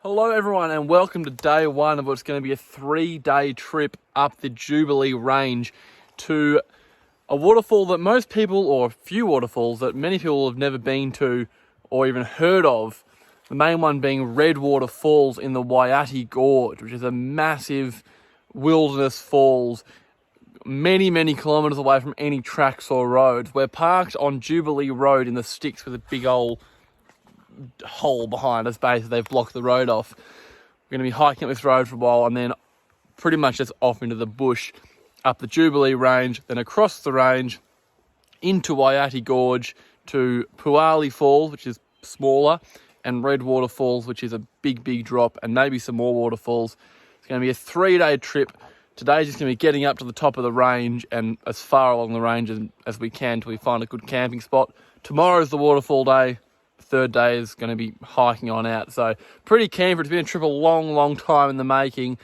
Hello everyone and welcome to day one of what's going to be a 3-day trip up the Jubilee Range to a waterfall that most people, or a few waterfalls that many people have never been to or even heard of. The main one being Redwater Falls in the Wayati Gorge, which is a massive wilderness falls many kilometres away from any tracks or roads. We're parked on Jubilee Road in the sticks with a big old hole behind us. Basically, they've blocked the road off. We're going to be hiking up this road for a while and then pretty much just off into the bush, up the Jubilee Range, then across the range into Wayati Gorge to Pooali Falls, which is smaller, and Redwater Falls, which is a big drop, and maybe some more waterfalls. It's going to be a 3-day trip. Today's just going to be getting up to the top of the range and as far along the range as we can till we find a good camping spot. Tomorrow's the waterfall day. Third day is going to be hiking on out. So pretty keen for it to be a trip, a long time in the making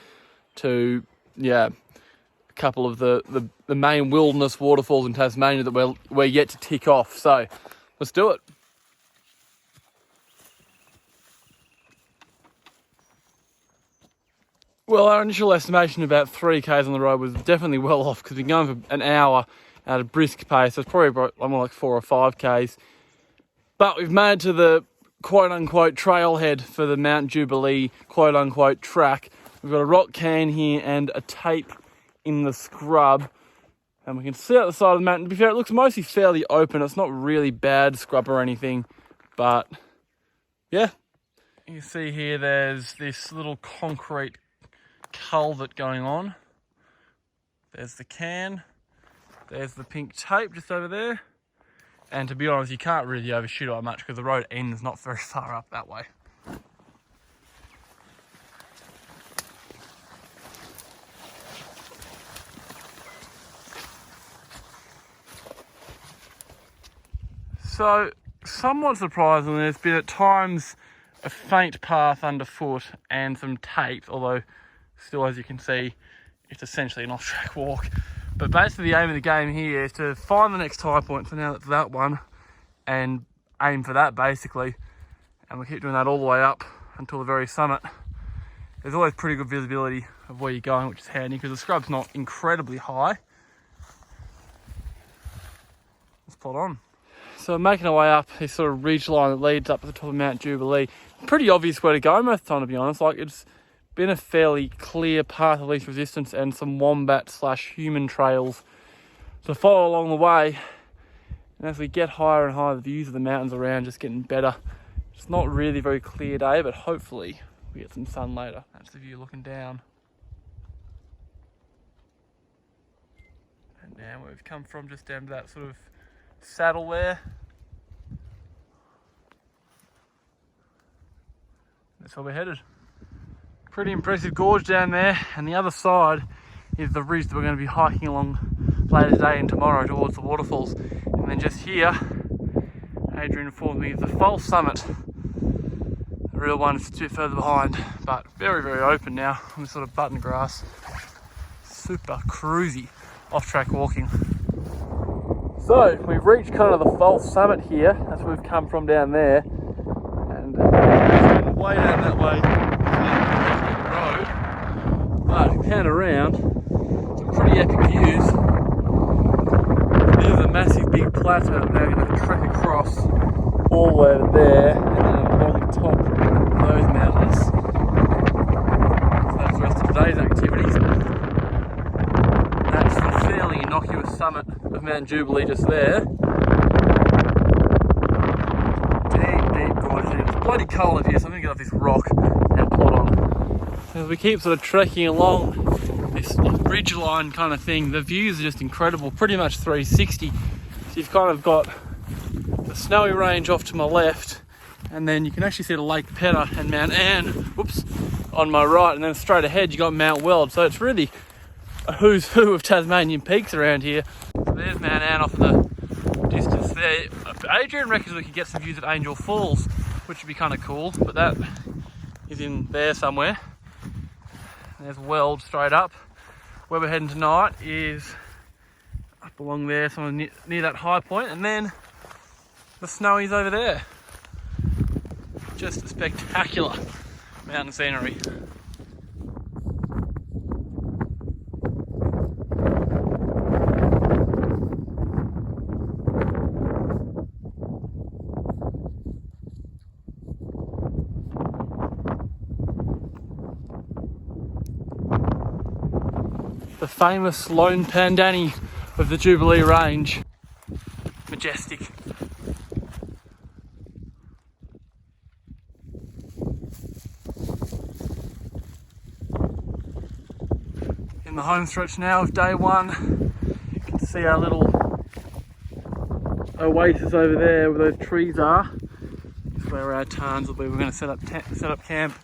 to, a couple of the main wilderness waterfalls in Tasmania that we're yet to tick off. So let's do it. Well, our initial estimation of about 3Ks on the road was definitely well off because we've been going for an hour at a brisk pace. So it's probably more like 4 or 5Ks. But we've made to the quote-unquote trailhead for the Mount Jubilee quote-unquote track. We've got a rock can here and a tape in the scrub. And we can see out the side of the mountain. To be fair, it looks mostly fairly open. It's not really bad scrub or anything. But, yeah. You can see here there's this little concrete culvert going on. There's the can. There's the pink tape just over there. And to be honest, you can't really overshoot it much because the road ends not very far up that way. So, somewhat surprisingly, there's been at times a faint path underfoot and some tape, although still, as you can see, it's essentially an off-track walk. But basically the aim of the game here is to find the next high point, so now that's that one, and aim for that basically. And we keep doing that all the way up until the very summit. There's always pretty good visibility of where you're going, which is handy because the scrub's not incredibly high. Let's plod on. So we're making our way up this sort of ridge line that leads up to the top of Mount Jubilee. Pretty obvious where to go most of the time, to be honest. Like, it's been a fairly clear path of least resistance and some wombat/human trails to follow along the way. And as we get higher and higher, the views of the mountains around just getting better. It's not really a very clear day, but hopefully we get some sun later. That's the view looking down. And now where we've come from, just down to that sort of saddle there. That's where we're headed. Pretty impressive gorge down there, and the other side is the ridge that we're going to be hiking along later today and tomorrow towards the waterfalls. And then just here, Adrian informed me, is the false summit. The real one is a bit further behind, but very open now on this sort of button grass. Super cruisy off-track walking. So we've reached kind of the false summit here. That's where we've come from down there, and way down that way. But if you pan around, some pretty epic views. There's a massive big plateau that we're now going to trek across all the way to there and then along the top of those mountains. So that's the rest of today's activities. That's the fairly innocuous summit of Mount Jubilee just there. Deep gorge. It's bloody cold up here, so I'm going to get off this rock and plod on. As we keep sort of trekking along this ridge line kind of thing, the views are just incredible, pretty much 360. So you've kind of got the snowy range off to my left, and then you can actually see the Lake Pedder and Mount Anne, on my right, and then straight ahead you got Mount Weld. So it's really a who's who of Tasmanian peaks around here. So there's Mount Anne off in the distance there. Adrian reckons we could get some views of Angel Falls, which would be kind of cool, but that is in there somewhere. There's Weld straight up. Where we're heading tonight is up along there, somewhere near that high point, and then the snowies over there. Just spectacular. mountain scenery. The famous Lone Pandani of the Jubilee Range. Majestic. In the home stretch now of day one, you can see our little oasis over there where those trees are. This is where our tarns will be. We're going to set up camp.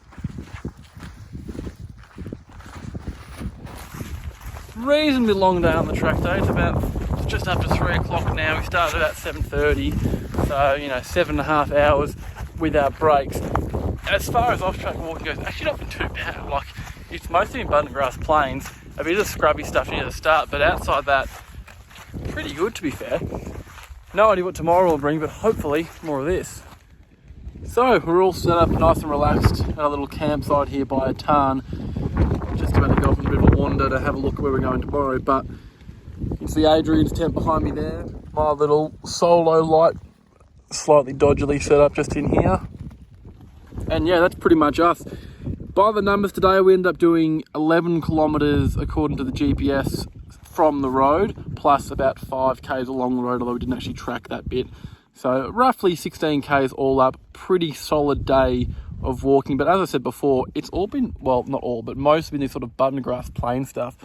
Reasonably long day on the track day. It's just after 3 o'clock now. We started about 7:30, so 7.5 hours without breaks. As far as off-track walking goes, actually not been too bad. Like, it's mostly in abundant grass plains, a bit of scrubby stuff near the start, but outside that, pretty good to be fair. No idea what tomorrow will bring, but hopefully more of this. So we're all set up nice and relaxed at our little campsite here by a tarn. Just about to go off on a bit of a wander to have a look at where we're going tomorrow, but you can see Adrian's tent behind me there. My little solo light, slightly dodgily set up just in here. And yeah, that's pretty much us. By the numbers today, we ended up doing 11 kilometres according to the GPS from the road, plus about 5 k's along the road, although we didn't actually track that bit. So roughly 16 k's all up, pretty solid day of walking. But as I said before, it's all been, well, not all, but most have been this sort of abundant grass plain stuff.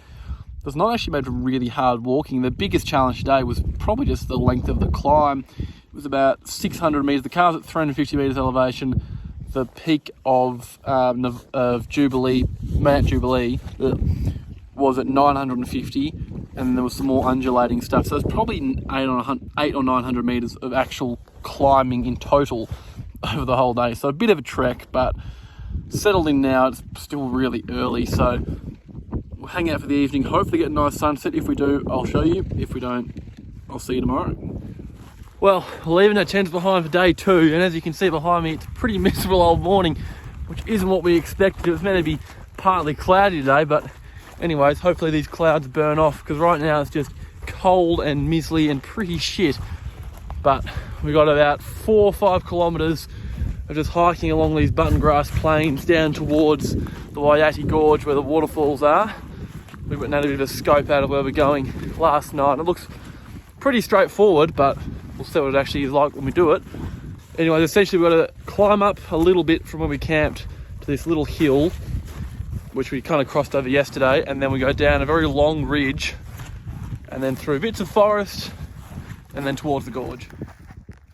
It's not actually made for really hard walking. The biggest challenge today was probably just the length of the climb. It was about 600 metres. The car's at 350 metres elevation. The peak of Jubilee, Mount Jubilee, was at 950, and there was some more undulating stuff. So it's probably 800 or 900 metres of actual climbing in total over the whole day. So a bit of a trek, but settled in now. It's still really early, so we'll hang out for the evening. Hopefully get a nice sunset. If we do, I'll show you. If we don't, I'll see you tomorrow. Well, leaving our tents behind for day 2, and as you can see behind me, it's a pretty miserable old morning, which isn't what we expected. It was meant to be partly cloudy today, but anyways, hopefully these clouds burn off, because right now it's just cold and miserly and pretty shit. But we got about 4 or 5 kilometres of just hiking along these button grass plains down towards the Wayati Gorge where the waterfalls are. We went and had a bit of a scope out of where we're going last night. It looks pretty straightforward, but we'll see what it actually is like when we do it. Anyway, essentially we've got to climb up a little bit from where we camped to this little hill, which we kind of crossed over yesterday, and then we go down a very long ridge and then through bits of forest and then towards the gorge.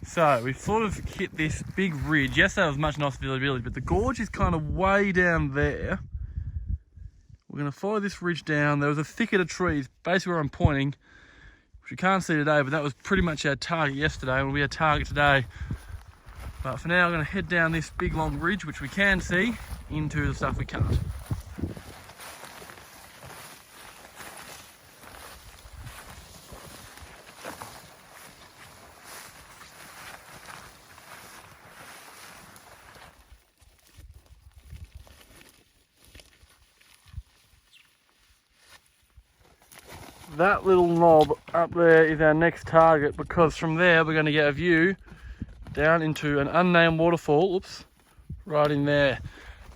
So we've sort of hit this big ridge. Yesterday was much nicer visibility, but the gorge is kind of way down there. We're going to follow this ridge down. There was a thicket of trees, basically where I'm pointing, which you can't see today, but that was pretty much our target yesterday, and will be our target today. But for now, I'm going to head down this big long ridge, which we can see, into the stuff we can't. That little knob up there is our next target, because from there we're going to get a view down into an unnamed waterfall, oops, right in there.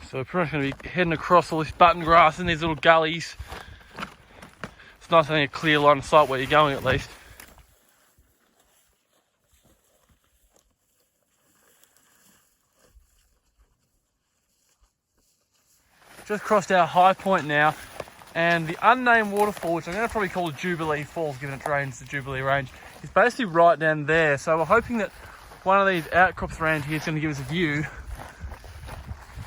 So we're pretty much going to be heading across all this button grass in these little gullies. It's nice having a clear line of sight where you're going at least. Just crossed our high point now, and the unnamed waterfall, which I'm going to probably call Jubilee Falls, given it drains the Jubilee Range, is basically right down there. So we're hoping that one of these outcrops around here is going to give us a view,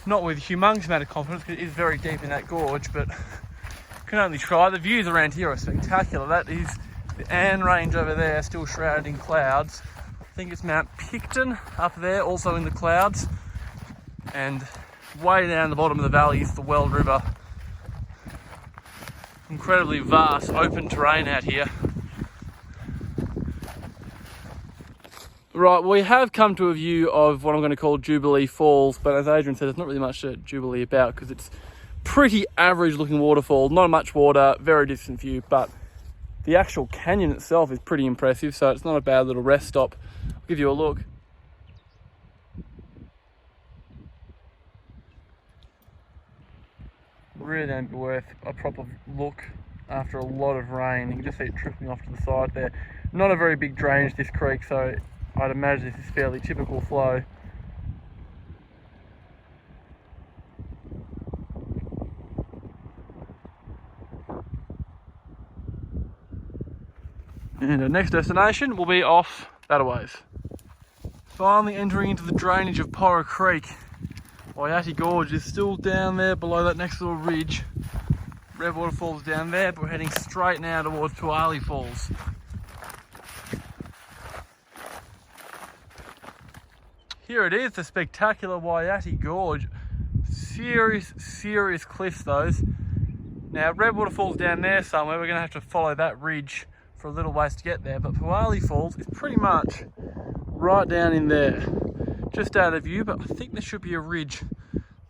not with a humongous amount of confidence, because it is very deep in that gorge, but can only try. The views around here are spectacular. That is the Anne Range over there, still shrouded in clouds. I think it's Mount Picton up there, also in the clouds. And way down the bottom of the valley is the Weld River. Incredibly vast, open terrain out here. Right, we have come to a view of what I'm going to call Jubilee Falls, but as Adrian said, there's not really much to Jubilee about because it's pretty average looking waterfall, not much water, very distant view, but the actual canyon itself is pretty impressive, so it's not a bad little rest stop. I'll give you a look. Really going to be worth a proper look after a lot of rain. You can just see it trickling off to the side there. Not a very big drainage, this creek, so I'd imagine this is fairly typical flow. And our next destination will be off that a ways. Finally entering into the drainage of Pooali Creek. Wayati Gorge is still down there below that next little ridge. Red Waterfalls down there, but we're heading straight now towards Pooali Falls. Here it is, the spectacular Wayati Gorge. Serious cliffs those. Now Red Waterfalls down there somewhere, we're going to have to follow that ridge for a little ways to get there, but Pooali Falls is pretty much right down in there. Just out of view, but I think there should be a ridge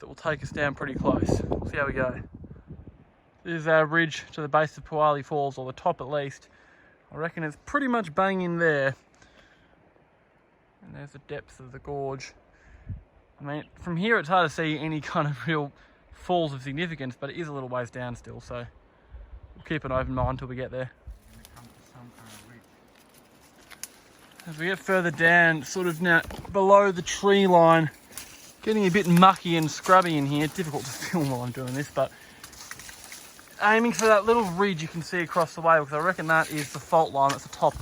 that will take us down pretty close. We'll see how we go. This is our ridge to the base of Pooali Falls, or the top at least. I reckon it's pretty much bang in there. And there's the depth of the gorge. I mean, from here it's hard to see any kind of real falls of significance, but it is a little ways down still, so we'll keep an open mind until we get there. As we get further down, sort of now below the tree line, getting a bit mucky and scrubby in here. Difficult to film while I'm doing this, but aiming for that little ridge you can see across the way, because I reckon that is the fault line that's the top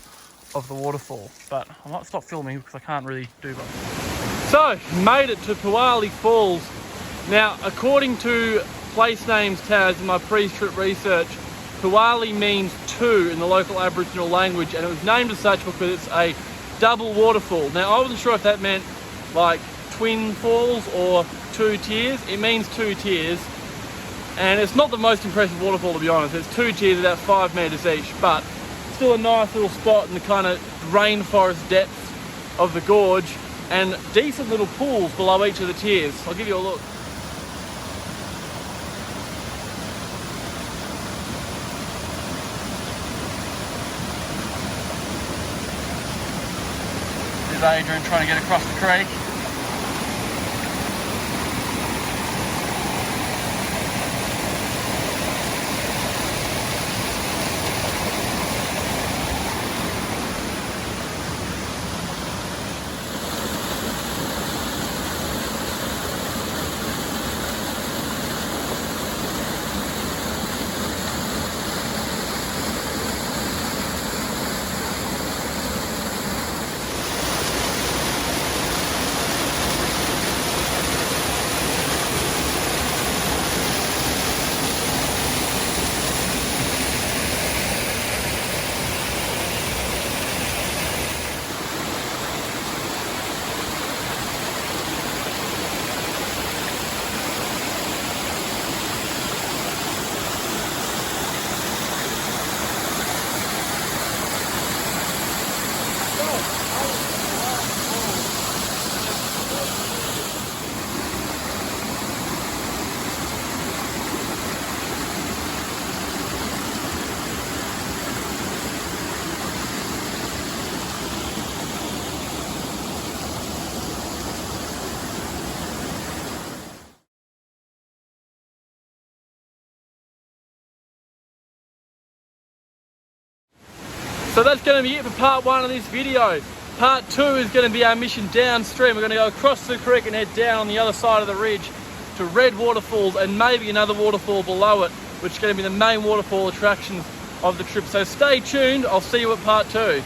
of the waterfall. But I might stop filming because I can't really do both. So, made it to Pooali Falls. Now, according to place names tags in my pre-trip research, Pooali means two in the local Aboriginal language, and it was named as such because it's a double waterfall. Now, I wasn't sure if that meant like twin falls or two tiers. It means two tiers, and it's not the most impressive waterfall, to be honest. It's two tiers about 5 meters each, but still a nice little spot in the kind of rainforest depths of the gorge, and decent little pools below each of the tiers. I'll give you a look. There's Adrian trying to get across the creek. So that's going to be it for part 1 of this video. Part 2 is going to be our mission downstream. We're going to go across the creek and head down on the other side of the ridge to Red Waterfalls and maybe another waterfall below it, which is going to be the main waterfall attractions of the trip. So stay tuned. I'll see you at part 2.